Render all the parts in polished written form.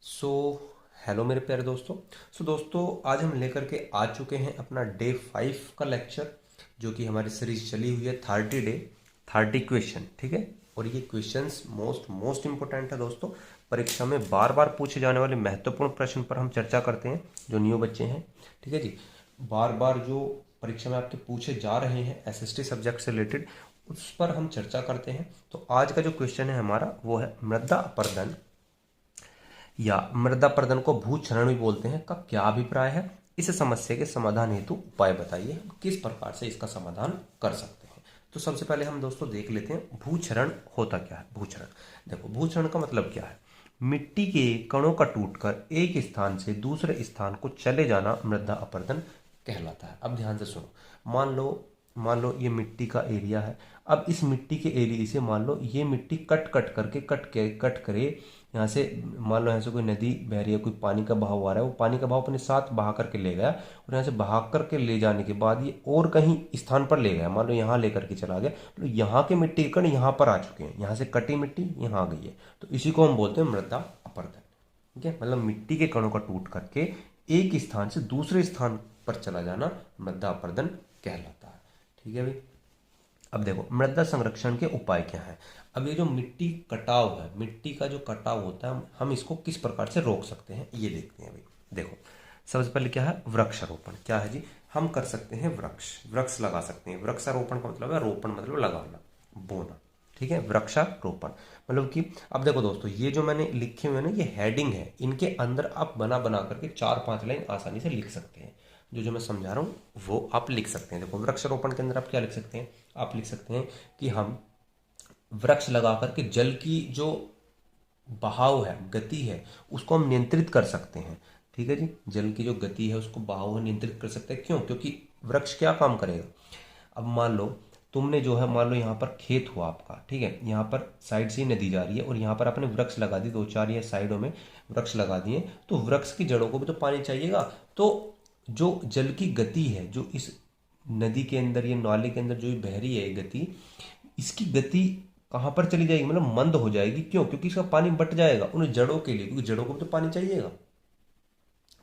So hello मेरे प्यारे दोस्तों। दोस्तों आज हम लेकर के आ चुके हैं अपना डे 5 का लेक्चर, जो कि हमारी सीरीज चली हुई है 30 डे 30 क्वेश्चन। ठीक है, और ये क्वेश्चंस मोस्ट मोस्ट इंपॉर्टेंट है दोस्तों। परीक्षा में बार बार पूछे जाने वाले महत्वपूर्ण प्रश्न पर हम चर्चा करते हैं, जो न्यू बच्चे हैं। ठीक है जी, बार बार जो परीक्षा में आपके पूछे जा रहे हैं एसएसटी सब्जेक्ट से रिलेटेड, उस पर हम चर्चा करते हैं। तो आज का जो क्वेश्चन है हमारा वो है मृदा अपरदन या मृदा प्रदन को भूक्षरण भी बोलते हैं का क्या अभिप्राय है। इस समस्या के समाधान हेतु उपाय बताइए, किस प्रकार से इसका समाधान कर सकते हैं। तो सबसे पहले हम दोस्तों देख लेते हैं भूक्षरण होता क्या है। भूक्षरण, देखो भूक्षरण का मतलब क्या है। मिट्टी के कणों का टूटकर एक स्थान से दूसरे स्थान को चले जाना मृदा अपरदन कहलाता है। अब ध्यान से सुनो, मान लो ये मिट्टी का एरिया है। अब इस मिट्टी के एरिया से मान लो ये मिट्टी कट करे यहाँ से। मान लो यहाँ से कोई नदी बह रही है, कोई पानी का बहाव आ रहा है, वो पानी का बहाव अपने साथ बहा करके ले गया, और यहाँ से बहा करके ले जाने के बाद ये और कहीं स्थान पर ले गया। मान लो यहाँ लेकर के चला गया, तो यहाँ के मिट्टी के कण यहाँ पर आ चुके हैं, यहाँ से कटी मिट्टी यहाँ आ गई है, तो इसी को हम बोलते हैं मृदा अपरदन। ठीक है, मतलब मिट्टी के कणों का टूट करके एक स्थान से दूसरे स्थान पर चला जाना मृदा अपरदन कहलाता है। ठीक है भाई। अब देखो मृदा संरक्षण के उपाय क्या है। अब ये जो मिट्टी कटाव है, मिट्टी का जो कटाव होता है, हम इसको किस प्रकार से रोक सकते हैं ये देखते हैं भाई। देखो सबसे पहले क्या है, वृक्षारोपण। क्या है जी, हम कर सकते हैं वृक्ष लगा सकते हैं। वृक्षारोपण का मतलब है रोपण, मतलब लगाना, बोना। ठीक है, वृक्षारोपण मतलब कि अब देखो दोस्तों, ये जो मैंने लिखे हुए हैं ना, ये हेडिंग है, इनके अंदर आप बना बना करके 4-5 लाइन आसानी से लिख सकते हैं। जो जो मैं समझा रहा हूँ वो आप लिख सकते हैं। देखो वृक्षारोपण के अंदर आप क्या लिख सकते हैं, आप लिख सकते हैं कि हम वृक्ष लगा करके जल की जो बहाव है, गति है, उसको हम नियंत्रित कर सकते हैं। ठीक है जी, जल की जो गति है उसको बहाव नियंत्रित कर सकते हैं। क्यों? क्योंकि वृक्ष क्या काम करेगा। अब मान लो तुमने जो है, मान लो यहाँ पर खेत हुआ आपका, ठीक है, यहाँ पर साइड से ही नदी जा रही है और यहाँ पर आपने वृक्ष लगा दी, 2-4 या साइडों में वृक्ष लगा दिए, तो वृक्ष की जड़ों को भी तो पानी चाहिएगा। तो जो जल की गति है, जो इस नदी के अंदर, ये नाले के अंदर जो बह रही है ये गति, इसकी गति कहाँ पर चली जाएगी, मतलब मंद हो जाएगी। क्यों? क्योंकि इसका पानी बट जाएगा उन जड़ों के लिए, क्योंकि जड़ों को भी तो पानी चाहिएगा।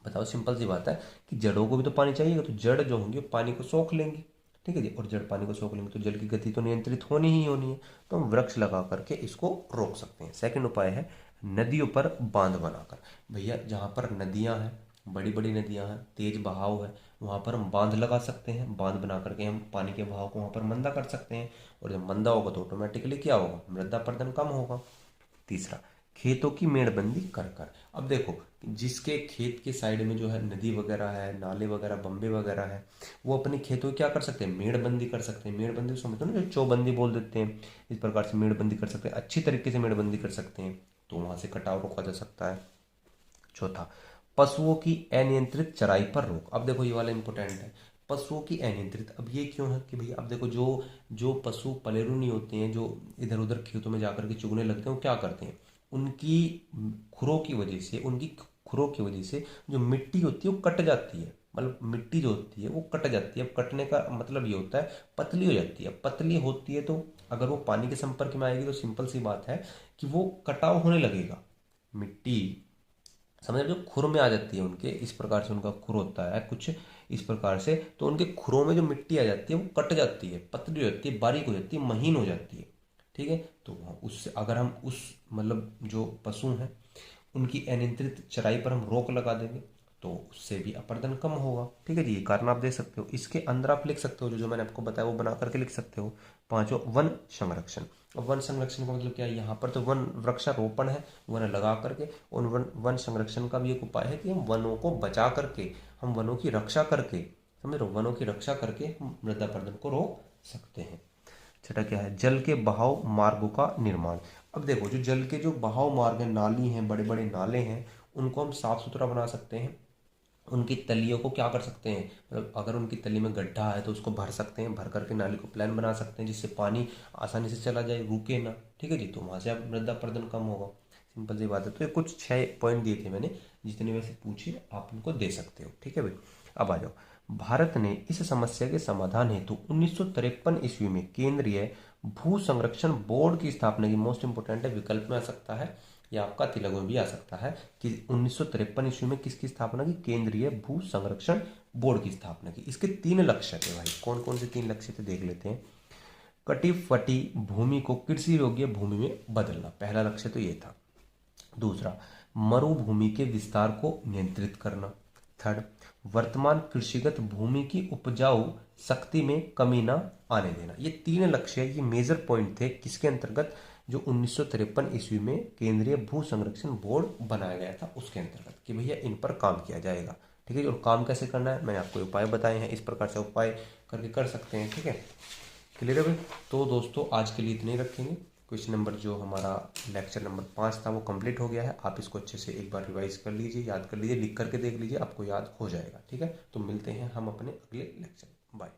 बताओ, सिंपल सी बात है कि जड़ों को भी तो पानी चाहिएगा, तो जड़ जो होंगे पानी को सोख लेंगे। ठीक है जी, और जड़ पानी को सोख लेंगे तो जल की गति तो नियंत्रित होनी ही होनी है। तो हम वृक्ष लगा करके इसको रोक सकते हैं। सेकंड उपाय है नदियों पर बांध बनाकर। भैया जहाँ पर नदियाँ हैं, बड़ी बड़ी नदियाँ हैं, तेज बहाव है, वहाँ पर हम बांध लगा सकते हैं। बांध बना करके हम पानी के बहाव को वहाँ पर मंदा कर सकते हैं, और जब मंदा होगा तो ऑटोमेटिकली क्या होगा, मृदा अपरदन कम होगा। तीसरा, खेतों की मेड़बंदी कर कर। अब देखो, जिसके खेत के साइड में जो है नदी वगैरह है, नाले वगैरह, बम्बे वगैरह है, वो अपने खेतों की क्या कर सकते हैं, मेड़बंदी कर सकते हैं। मेड़बंदी समझते हो ना, जो चौबंदी बोल देते हैं, इस प्रकार से मेड़बंदी कर सकते हैं, अच्छी तरीके से मेड़बंदी कर सकते हैं, तो वहां से कटाव रोका जा सकता है। चौथा, पशुओं की अनियंत्रित चराई पर रोक। अब देखो ये वाला इंपॉर्टेंट है, पशुओं की अनियंत्रित। अब ये क्यों है कि भैया अब देखो, जो जो पशु पलेरू नहीं होते हैं, जो इधर उधर खेतों में जाकर के चुगने लगते हैं, वो क्या करते हैं, उनकी खुरों की वजह से, उनकी खुरों की वजह से जो मिट्टी होती है वो कट जाती है। मतलब मिट्टी जो होती है वो कट जाती है। अब कटने का मतलब ये होता है पतली हो जाती है। पतली होती है तो अगर वो पानी के संपर्क में आएगी तो सिंपल सी बात है कि वो कटाव होने लगेगा। मिट्टी समझ रहे हो, खुर में आ जाती है उनके, इस प्रकार से उनका खुर होता है कुछ इस प्रकार से, तो उनके खुरों में जो मिट्टी आ जाती है वो कट जाती है, पतली हो जाती है, बारीक हो जाती है, महीन हो जाती है। ठीक है, तो उससे अगर हम उस मतलब जो पशु हैं उनकी अनियंत्रित चराई पर हम रोक लगा देंगे तो उससे भी अपरदन कम होगा। ठीक है जी, ये कारण आप दे सकते हो। इसके अंदर आप लिख सकते हो, जो जो मैंने आपको बताया वो बना करके लिख सकते हो। पांचों, वन संरक्षण। और वन संरक्षण का मतलब क्या है, यहाँ पर तो वन वृक्षारोपण है, वन लगा करके, और वन संरक्षण का भी एक उपाय है कि हम वनों को बचा करके, हम वनों की रक्षा करके, समझ लो, वनों की रक्षा करके हम मृदा अपरदन को रोक सकते हैं। छठा क्या है, जल के बहाव मार्गों का निर्माण। अब देखो, जो जल के जो बहाव मार्ग है, नाली हैं, बड़े बड़े नाले हैं, उनको हम साफ सुथरा बना सकते हैं। उनकी तलियों को क्या कर सकते हैं, मतलब अगर उनकी तली में गड्ढा है तो उसको भर सकते हैं, भर करके नाली को प्लान बना सकते हैं जिससे पानी आसानी से चला जाए, रुके ना। ठीक है जी, तो वहां से आप मृदा अपरदन कम होगा। सिंपल सी बात है। तो ये कुछ 6 पॉइंट दिए थे मैंने, जितने वैसे पूछे आप उनको दे सकते हो। ठीक है भाई, अब आ जाओ। भारत ने इस समस्या के समाधान हेतु 1953 ईस्वी में केंद्रीय भू संरक्षण बोर्ड की स्थापना की। मोस्ट इंपोर्टेंट है, विकल्प में आ सकता है या आपका तिलक में भी आ सकता है कि 1953 ईस्वी में किसकी स्थापना की, केंद्रीय भू संरक्षण बोर्ड की स्थापना की। इसके 3 लक्ष्य थे भाई, कौन कौन से 3 लक्ष्य थे देख लेते हैं। कटिबंधीय भूमि को कृषि योग्य भूमि में बदलना, पहला लक्ष्य तो ये था। दूसरा, मरुभूमि के विस्तार को नियंत्रित करना। थर्ड, वर्तमान कृषिगत भूमि की उपजाऊ शक्ति में कमी न आने देना। ये 3 लक्ष्य, ये मेजर पॉइंट थे किसके अंतर्गत, जो 1953 ईस्वी में केंद्रीय भू संरक्षण बोर्ड बनाया गया था उसके अंतर्गत, कि भैया इन पर काम किया जाएगा। ठीक है, और काम कैसे करना है मैंने आपको उपाय बताए हैं, इस प्रकार से उपाय करके कर सकते हैं। ठीक है, क्लियर है भाई। तो दोस्तों आज के लिए इतने ही रखेंगे। क्वेश्चन नंबर जो हमारा लेक्चर नंबर 5 था वो कंप्लीट हो गया है। आप इसको अच्छे से एक बार रिवाइज कर लीजिए, याद कर लीजिए, लिख करके देख लीजिए, आपको याद हो जाएगा। ठीक है, तो मिलते हैं हम अपने अगले लेक्चर। बाय।